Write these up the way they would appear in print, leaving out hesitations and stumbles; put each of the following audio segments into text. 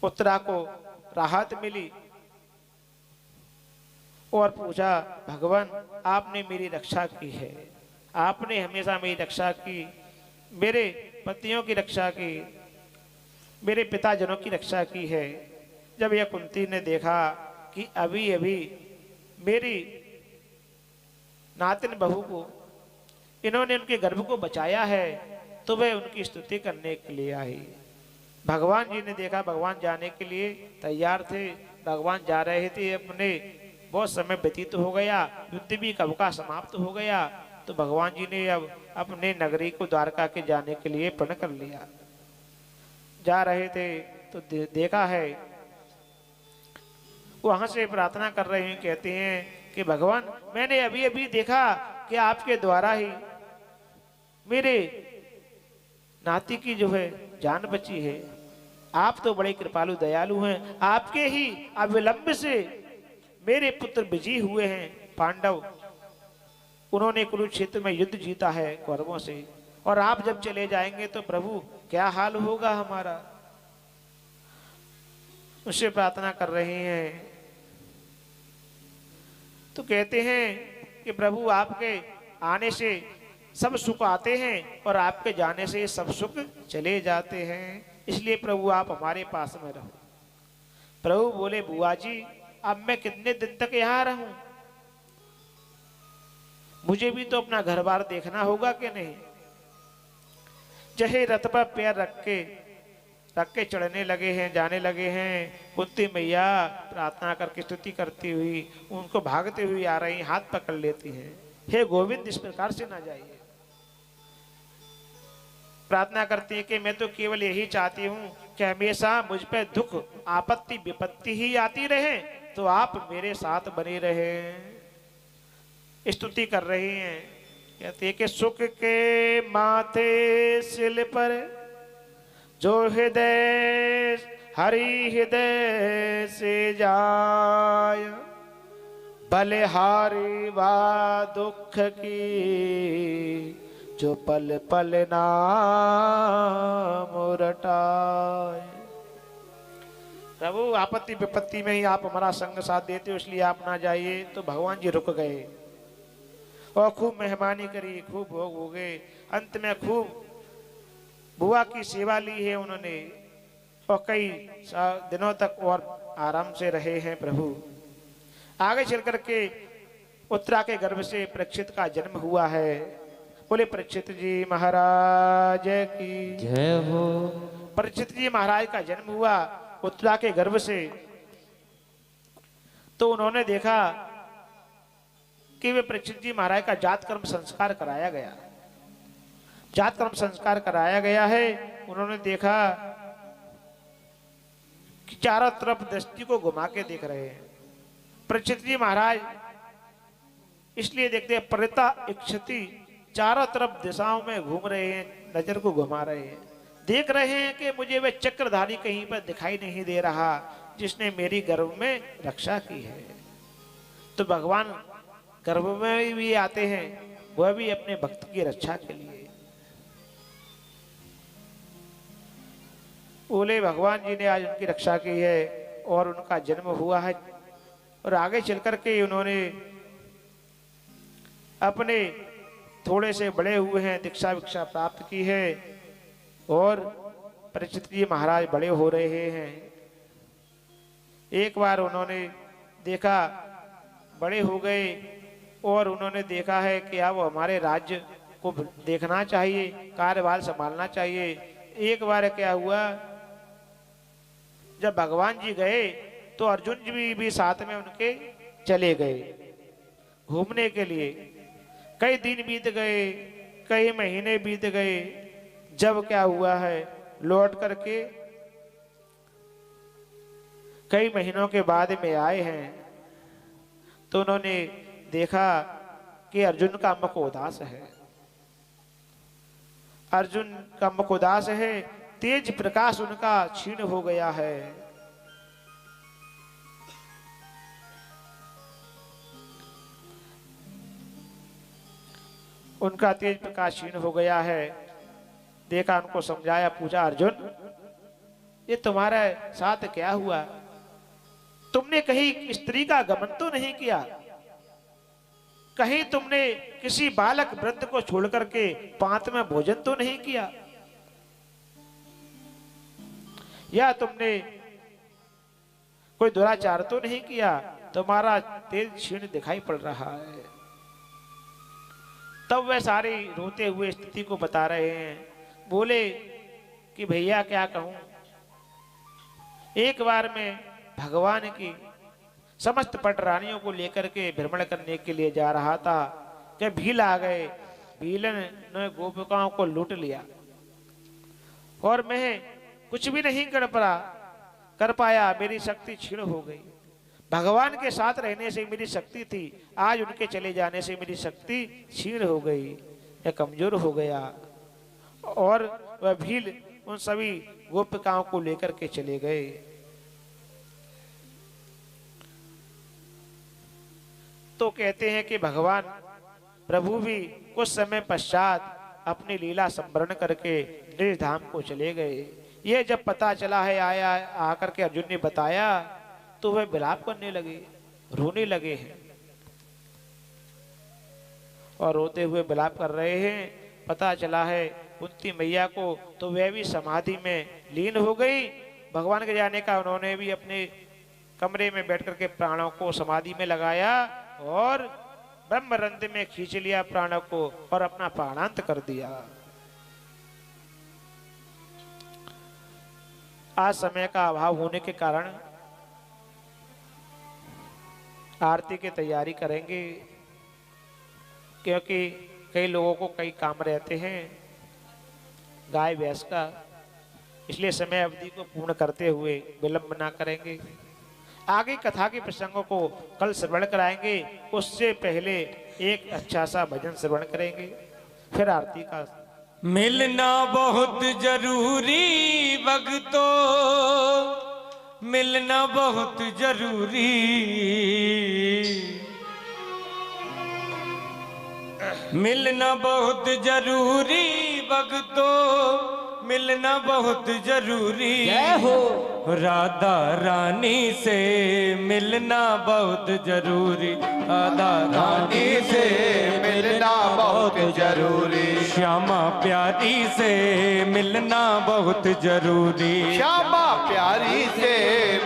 उत्तरा को राहत मिली और पूछा, भगवान आपने मेरी रक्षा की है, आपने हमेशा मेरी रक्षा की, मेरे पतियों की रक्षा की, मेरे पिताजनों की रक्षा की है। जब यह कुंती ने देखा कि अभी अभी मेरी नातिन बहू को इन्होंने उनके गर्भ को बचाया है, तो वह उनकी स्तुति करने के लिए आई। भगवान जी ने देखा भगवान जाने के लिए तैयार थे, भगवान जा रहे थे, अपने बहुत समय व्यतीत हो गया, युद्ध भी कब का समाप्त हो गया, तो भगवान जी ने अब अपने नगरी को द्वारका के जाने के लिए प्रण कर लिया। जा रहे थे तो देखा है, वहां से प्रार्थना कर रहे हैं, कहते हैं कि भगवान मैंने अभी अभी देखा कि आपके द्वारा ही मेरे नाती की जो है जान बची है। आप तो बड़े कृपालु दयालु हैं, आपके ही अविलंब से मेरे पुत्र विजयी हुए हैं पांडव, उन्होंने कुरुक्षेत्र में युद्ध जीता है कौरवों से, और आप जब चले जाएंगे तो प्रभु क्या हाल होगा हमारा। उससे प्रार्थना कर रहे हैं तो कहते हैं कि प्रभु आपके आने से सब सुख आते हैं और आपके जाने से सब सुख चले जाते हैं, इसलिए प्रभु आप हमारे पास में रहो। प्रभु बोले, बुआ जी अब मैं कितने दिन तक यहां रहूं, मुझे भी तो अपना घर बार देखना होगा कि नहीं। जहे रथ पर पैर रख के चढ़ने लगे हैं, जाने लगे हैं, कुंती मैया प्रार्थना करके स्तुति करती हुई उनको भागते हुए आ रही, हाथ पकड़ लेती हैं, हे गोविंद इस प्रकार से ना जाइए। प्रार्थना करती है कि मैं तो केवल यही चाहती हूं कि हमेशा मुझ पे दुख आपत्ति विपत्ति ही आती रहे, तो आप मेरे साथ बने रहे। स्तुति कर रही हैं, कहती है कि सुख के माथे सिल पर जो हृदय हरि हृदय से जाय, बलिहारी वा दुख की जो पल पल नाम रटाए। प्रभु आपत्ति विपत्ति में ही आप हमारा संग साथ देते हो, इसलिए आप ना जाइए। तो भगवान जी रुक गए और खूब मेहमानी करी, खूब भोग हो गए, अंत में खूब बुआ की सेवा ली है उन्होंने, और कई दिनों तक और आराम से रहे हैं प्रभु। आगे चल करके उत्तरा के गर्भ से परीक्षित का जन्म हुआ है। बोले परीक्षित जी महाराज की जय हो। परीक्षित जी महाराज का जन्म हुआ उत्तरा के गर्भ से। तो उन्होंने देखा कि वे परीक्षित जी महाराज का जात कर्म संस्कार कराया गया, जात कर्म संस्कार कराया गया है। उन्होंने देखा कि चारों तरफ दृष्टि को घुमा के देख रहे हैं परीक्षित जी महाराज, इसलिए देखते हैं परिता इक्षति, चारों तरफ दिशाओं में घूम रहे हैं, नजर को घुमा रहे हैं, देख रहे हैं कि मुझे वह चक्रधारी कहीं पर दिखाई नहीं दे रहा जिसने मेरी गर्भ में रक्षा की है। तो भगवान गर्भ में भी आते हैं, वह भी अपने भक्त की रक्षा के लिए। बोले भगवान जी ने आज उनकी रक्षा की है और उनका जन्म हुआ है, और आगे चल करके उन्होंने अपने थोड़े से बड़े हुए हैं, दीक्षा विक्षा प्राप्त की है, और परीक्षित जी महाराज बड़े हो रहे हैं। एक बार उन्होंने देखा बड़े हो गए और उन्होंने देखा है कि अब हमारे राज्य को देखना चाहिए, कार्यभार संभालना चाहिए। एक बार क्या हुआ, जब भगवान जी गए तो अर्जुन जी भी साथ में उनके चले गए घूमने के लिए। कई दिन बीत गए, कई महीने बीत गए, जब क्या हुआ है लौट करके कई महीनों के बाद में आए हैं, तो उन्होंने देखा कि अर्जुन का मुख उदास है, अर्जुन का मुख उदास है, तेज प्रकाश उनका क्षीण हो गया है। उनका तेज प्रकाश क्षीण हो गया है। देखा, उनको समझाया, पूछा अर्जुन ये तुम्हारे साथ क्या हुआ? तुमने कहीं स्त्री का गमन तो नहीं किया? कहीं तुमने किसी बालक वृद्ध को छोड़ करके पांत में भोजन तो नहीं किया? या तुमने कोई दुराचार तो नहीं किया? तुम्हारा तेज क्षीण दिखाई पड़ रहा है। तब वह सारी रोते हुए स्थिति को बता रहे हैं। बोले कि भैया क्या कहूं, एक बार मैं भगवान की समस्त पट रानियों को लेकर के भ्रमण करने के लिए जा रहा था कि भील आ गए। भीलन ने गोपिकाओं को लूट लिया और मैं कुछ भी नहीं कर पाया। मेरी शक्ति क्षीण हो गई। भगवान के साथ रहने से मेरी शक्ति थी, आज उनके चले जाने से मेरी शक्ति क्षीण हो गई या कमजोर हो गया। और वह भील उन सभी गोपिकाओं को लेकर के चले गए। तो कहते हैं कि भगवान प्रभु भी कुछ समय पश्चात अपनी लीला संवरण करके निर्धाम को चले गए। यह जब पता चला है आया आकर के अर्जुन ने बताया तो वह विलाप करने लगे, रोने लगे हैं और रोते हुए विलाप कर रहे हैं। पता चला है कुंती मैया को तो वह भी समाधि में लीन हो गई। भगवान के जाने का उन्होंने भी अपने कमरे में बैठ करके प्राणों को समाधि में लगाया और ब्रह्मरंध्र में खींच लिया प्राणों को और अपना प्राणांत कर दिया। आज समय का अभाव होने के कारण आरती की तैयारी करेंगे, क्योंकि कई लोगों को कई काम रहते हैं गाय भैंस का, इसलिए समय अवधि को पूर्ण करते हुए विलंब ना करेंगे। आगे कथा के प्रसंगों को कल श्रवण कराएंगे, उससे पहले एक अच्छा सा भजन श्रवण करेंगे, फिर आरती का। मिलना बहुत जरूरी भक्तो, मिलना बहुत जरूरी, मिलना बहुत जरूरी भक्तो, मिलना बहुत जरूरी। जय हो। राधा रानी से मिलना बहुत जरूरी, राधा रानी से मिलना बहुत जरूरी, श्यामा प्यारी से मिलना बहुत जरूरी, श्यामा प्यारी से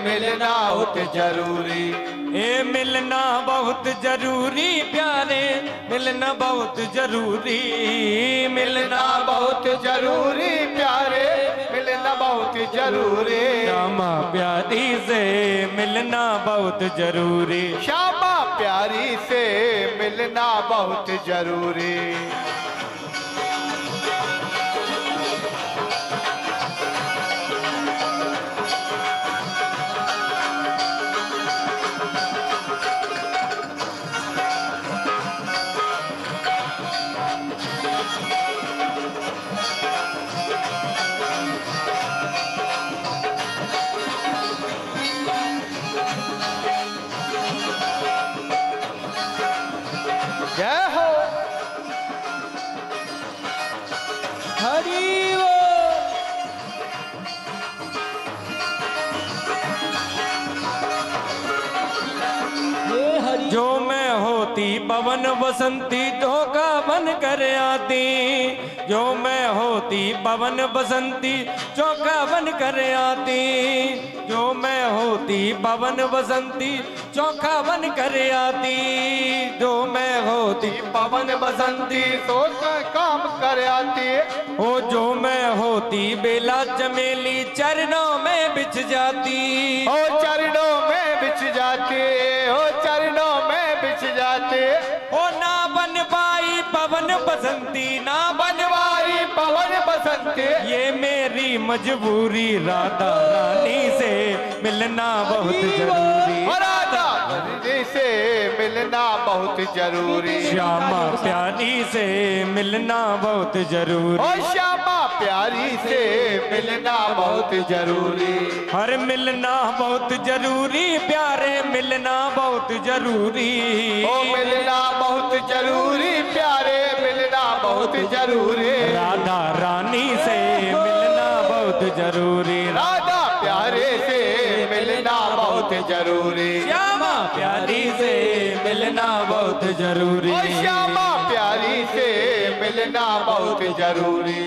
मिलना बहुत जरूरी। ए मिलना बहुत जरूरी प्यारे, मिलना बहुत जरूरी, मिलना बहुत जरूरी प्यारे, मिलना बहुत जरूरी। श्यामा प्यारी से मिलना बहुत जरूरी, श्यामा प्यारी से मिलना बहुत जरूरी। जय हो। हरि जो मैं होती पवन बसंती धोखा बन कर आती, जो मैं होती पवन बसंती चौका बन कर आती, जो मैं होती पवन बसंती चौका बन कर आती, जो मैं होती पवन बसंती तो काम कर आती, ओ जो मैं होती बेला चमेली चरणों में बिछ जाती, ओ चरणों में बिछ जाती, ओ चरणों में बिछ जाती। ओ ना बन पाई पवन बसंती, ना बनवारी पवन बसंती, ये मेरी मजबूरी, राधा रानी से मिलना बहुत जरूरी, राधा रानी से मिलना बहुत जरूरी, श्यामा प्यारी से मिलना बहुत जरूरी, ओ श्यामा प्यारी से मिलना बहुत जरूरी। हर मिलना बहुत जरूरी प्यारे, मिलना बहुत जरूरी, ओ मिलना बहुत जरूरी प्यारे, मिलना बहुत जरूरी। राधा रानी से मिलना बहुत जरूरी, राधा प्यारे से मिलना बहुत जरूरी। श्यामा प्यारी से मिलना बहुत जरूरी। ओ श्यामा प्यारी से मिलना बहुत जरूरी।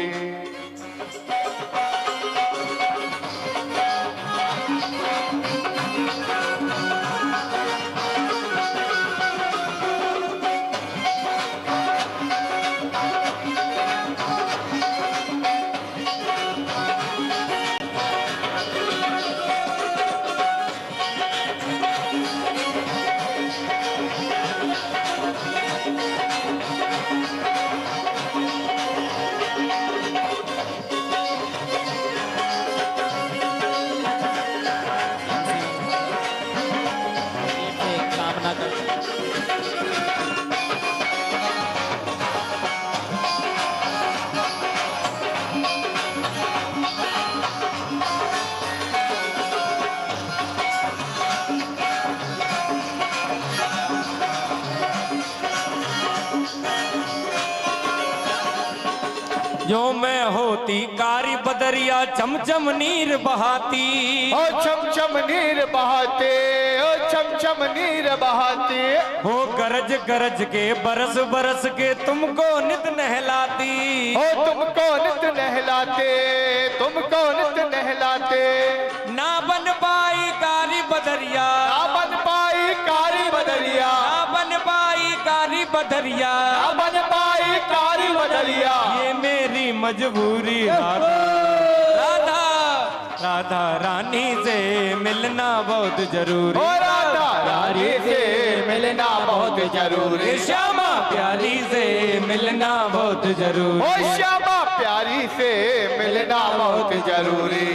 कामना करते हैं। जो मैं होती कारी बदरिया चमचम नीर बहाती। ओ चमचम नीर बहाते, ओ चमचम नीर बहाते। हो गरज गरज के बरस बरस के तुमको नित नहलाती। ओ तुमको नित नहलाते, तुमको नित नहलाते। ना बन पाई कारी बदरिया, ना बन पाई कारी बदरिया, ना बन पाई कारी बदरिया, ना बन पाई कारी बदरिया। ये मेरी मजबूरी। राधा राधा राधा रानी से मिलना बहुत जरूरी। ओ राधा रानी से मिलना बहुत जरूरी। श्यामा प्यारी से मिलना बहुत जरूरी। ओ श्यामा प्यारी से मिलना बहुत जरूरी।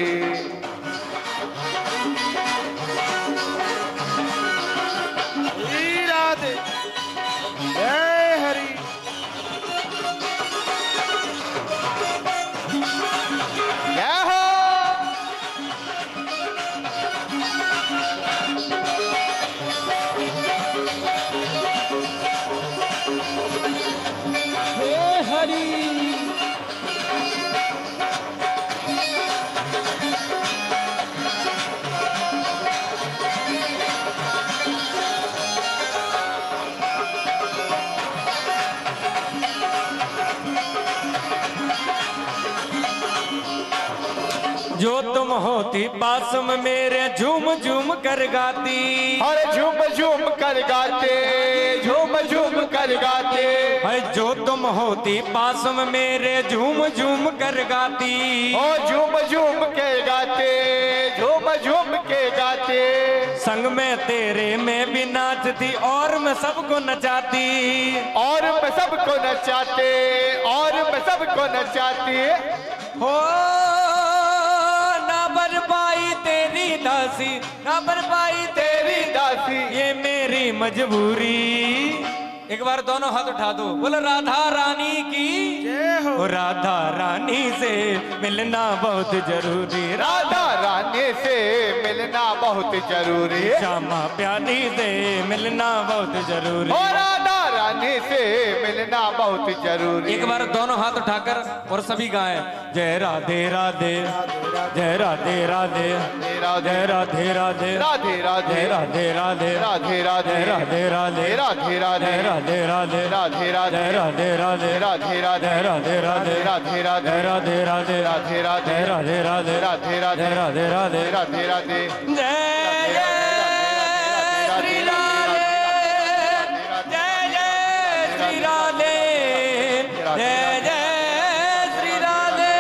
श्री राधे जय हरि। जय हो। हे हरि जो तुम होती पास में मेरे झूम झूम कर गाती। और झूम झूम कर गाते, झूम झूम कर गाते। है जो तुम होती पास में मेरे झूम झूम कर गाती। ओ झूम झूम के गाते, झूम झूम के गाते। संग में तेरे में भी नाचती और मैं सबको नचाती। और मैं सबको नचाते, और मैं सबको नचाती। हो ना बन पाई तेरी दासी, ना बन पाई तेरी दासी। ये मेरी मजबूरी। एक बार दोनों हाथ उठा दो, बोलो राधा रानी की जय हो। ओ राधा रानी से मिलना बहुत जरूरी। राधा रानी से मिलना बहुत जरूरी। श्यामा प्यारी से मिलना बहुत जरूरी। ओ राधा रानी से मिलना बहुत जरूरी। एक बार दोनों हाथ उठाकर और सभी गाएं, जय राधे राधे, जय राधे राधे, जय राधे राधे, राधे राधे, जय राधे राधे, राधे राधे, जय राधे राधे, राधे राधे, राधे राधे, राधे राधे, जय राधे राधे, राधे राधे, जय राधे राधे, राधे राधे, जय राधे राधे, राधे राधे, जय राधे राधे, राधे राधे, जय राधे राधे, राधे राधे। जय जय श्री राधे, जय जय श्री राधे, जय जय श्री राधे।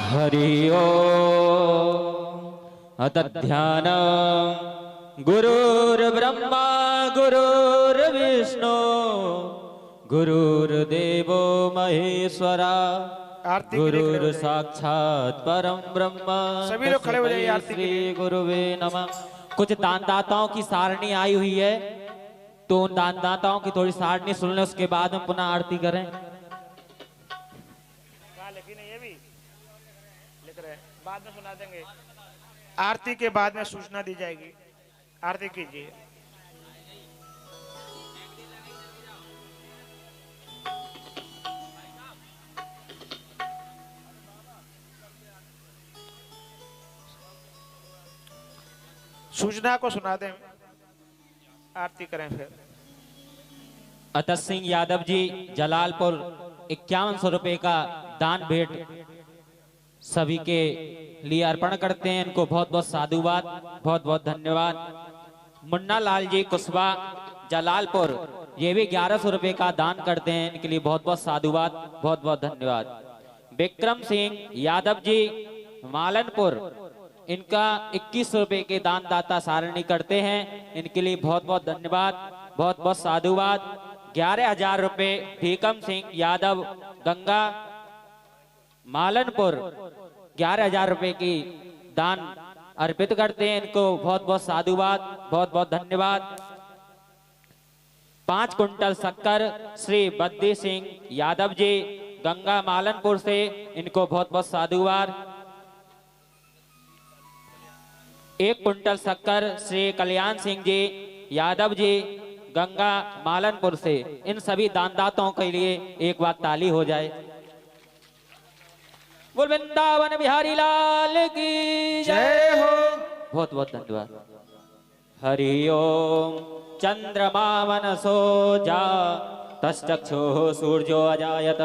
हरि ओम अतध्यान गुरुर्ब्रह्मा गुरुर्विष्णु गुरुर्देवो महेश्वरा आरती के लिए खड़े हो गुरुर जाइए। साक्षात परम ब्रह्म सभी लोग खड़े हो जाइए आरती के लिए। श्री गुरुवे नमः। कुछ दानदाताओं की सारणी आई हुई है, तो उन दानदाताओं की थोड़ी सारणी सुन लें, उसके बाद हम पुनः आरती करें। लेकिन ये भी लिख रहे हैं, बाद में सुना देंगे। आरती के बाद में सूचना दी जाएगी। आरती कीजिए। सूचना को सुना दें, आरती करें फिर। अतः सिंह यादव जी जलालपुर 5100 रुपए का दान भेंट सभी के लिए अर्पण करते हैं। इनको बहुत बहुत साधुवाद, बहुत बहुत धन्यवाद। मुन्ना लाल जी कुशवा जलालपुर, ये भी 1100 रुपए का दान करते हैं। इनके लिए बहुत बहुत साधुवाद, बहुत बहुत धन्यवाद। विक्रम सिंह यादव जी मालनपुर, इनका 2100 रुपए के दान दाता सारणी करते हैं। इनके लिए बहुत बहुत धन्यवाद, बहुत बहुत साधुवाद। 11,000 रुपए भीकम सिंह यादव गंगा मालनपुर 11,000 रुपए की दान अर्पित करते हैं। इनको बहुत बहुत साधुवाद, बहुत बहुत धन्यवाद। 5 कुंटल शक्कर श्री बद्दी सिंह यादव जी गंगा मालनपुर से, इनको बहुत बहुत साधुवाद। 1 कुंटल शक्कर श्री कल्याण सिंह जी यादव जी गंगा मालनपुर से। इन सभी दानदाताओं के लिए एक बार ताली हो जाए। बोल वृंदावन बिहारी लाल की जय हो। बहुत बहुत धन्यवाद। हरि ओम। चंद्रमा मनसो जा तश्चक्षुः सूर्यो अजायत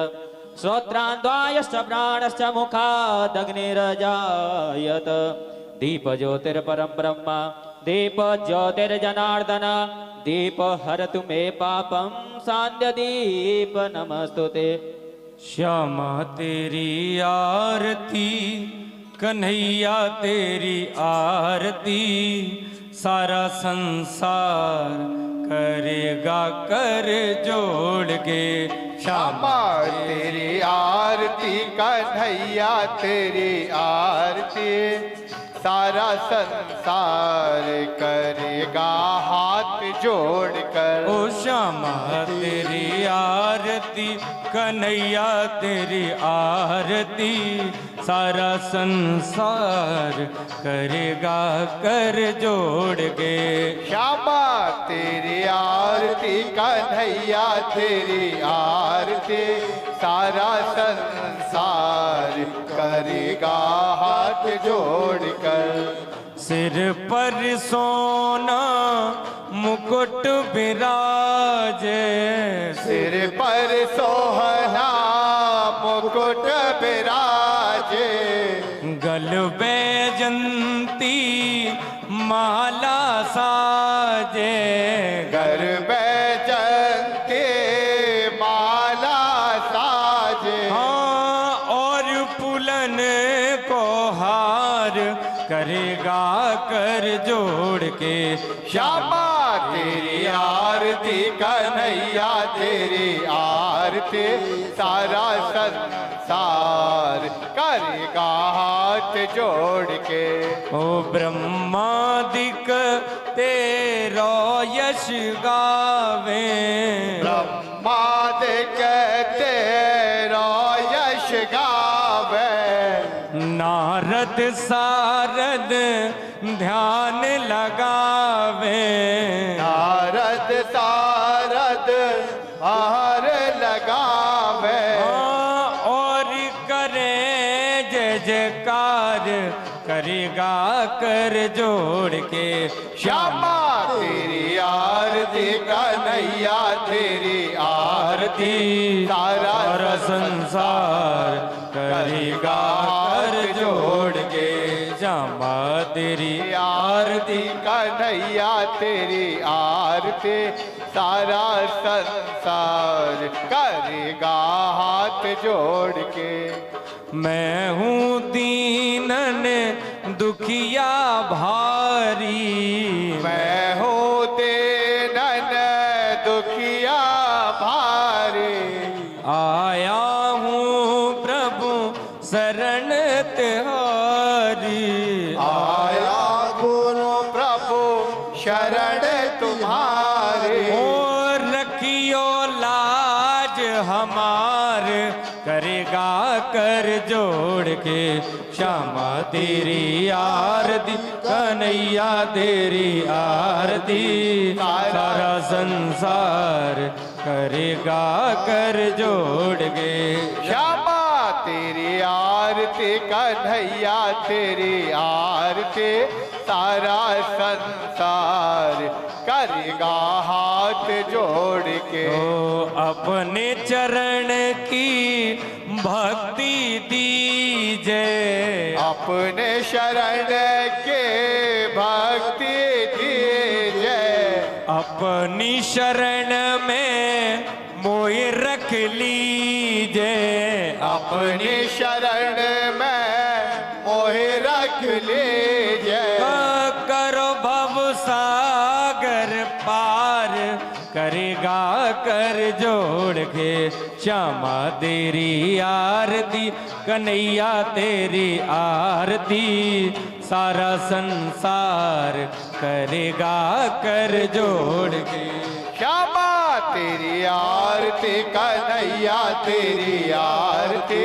श्रोत्रान्द्वायश्च प्राणश्च मुखादग्निरजायत दीप ज्योतिर्परं ब्रह्म दीप ज्योतिर्जनार्दन दीप हरतु मे पापम सांध्य दीप नमस्तुते। श्यामा तेरी आरती, कन्हैया तेरी आरती, सारा संसार करेगा कर जोड़ के। श्यामा तेरी आरती, कन्हैया तेरी आरती, सारा संसार करेगा हाथ जोड़कर। ओ श्यामा तेरी आरती, कन्हैया तेरी आरती, सारा संसार करेगा कर जोड़ के। श्यामा तेरी आरती, कन्हैया तेरी आरती, सारा संसार करेगा हाथ जोड़कर। सिर पर सोना मुकुट विराजे, सिर पर सोहना मुकुट विराजे, गल बैजंती माला साजे, घर बैजंती माला साजे। हाँ और पुलन को हार करेगा कर जोड़ के। श्यामा तेरी आरती, कन्हैया तेरी आरती, सारा संसार करेगा हाथ जोड़ के। ओ ब्रह्मादिक तेरा यश गावे, ब्रह्मादिक तेरा यश गावे, नारद सारद ध्यान लगावे, नारद सारद हार लगावे, और करे जय जयकार करेगा कर जोड़ के। श्यामा तेरी आरती, कन्हैया तेरी आरती, सारा संसार करेगा कर जोड़ के। श्यामा तेरी आरती, कन्हैया तेरी आरती, सारा संसार करेगा हाथ जोड़ के। मैं हूँ दीनन दुखिया भारी, मैं हूँ दीनन दुखिया भारी, आया हूँ प्रभु शरण तिहारी, आया गुरु प्रभु शरण तुम्हारे। और रखियो लाज हमार करेगा कर जोड़ के। श्यामा तेरी आरती, कन्हैया तेरी आरती, सारा संसार करेगा कर जोड़ के। श्यामा तेरी आरती, आरती कन्हैया तेरी आरती सारा संसार करेगा हाथ जोड़ के। ओ अपने चरण की भक्ति दीजे, अपने शरण के भक्ति दीजे, अपनी शरण में मोहि रख लीजे, अपनी शरण में मोहि रख लीजे। करो भव सागर पार करेगा कर जोड़ के। श्यामा तेरी आरती कन्हैया तेरी आरती सारा संसार करेगा कर जोड़ के। श्यामा तेरी आरती कन्हैया तेरी आरती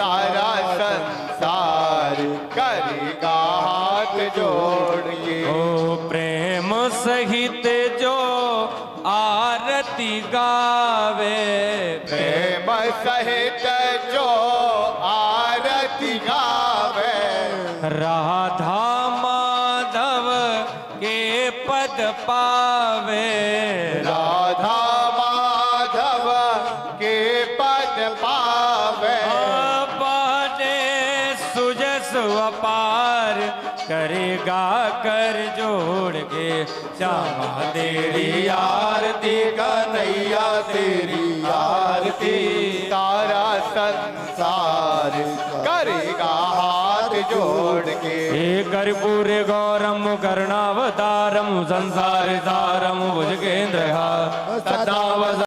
सारा संसार करेगा हाथ जोड़ के। ओ प्रेम सहित जो आरती गावे, प्रेम सहित जो आरती गावे, राधा माधव के पद पावे, राधा माधव के पद पावे। बाने सुजस अपार करेगा कर जोड़ के। श्यामा तेरी आरती कन्हैया तेरी आरती सारा संसार करेगा हाथ जोड़ के। हे कर्पूर गौरम करुणावतारम संसार सारम भुजगेंद्र सदा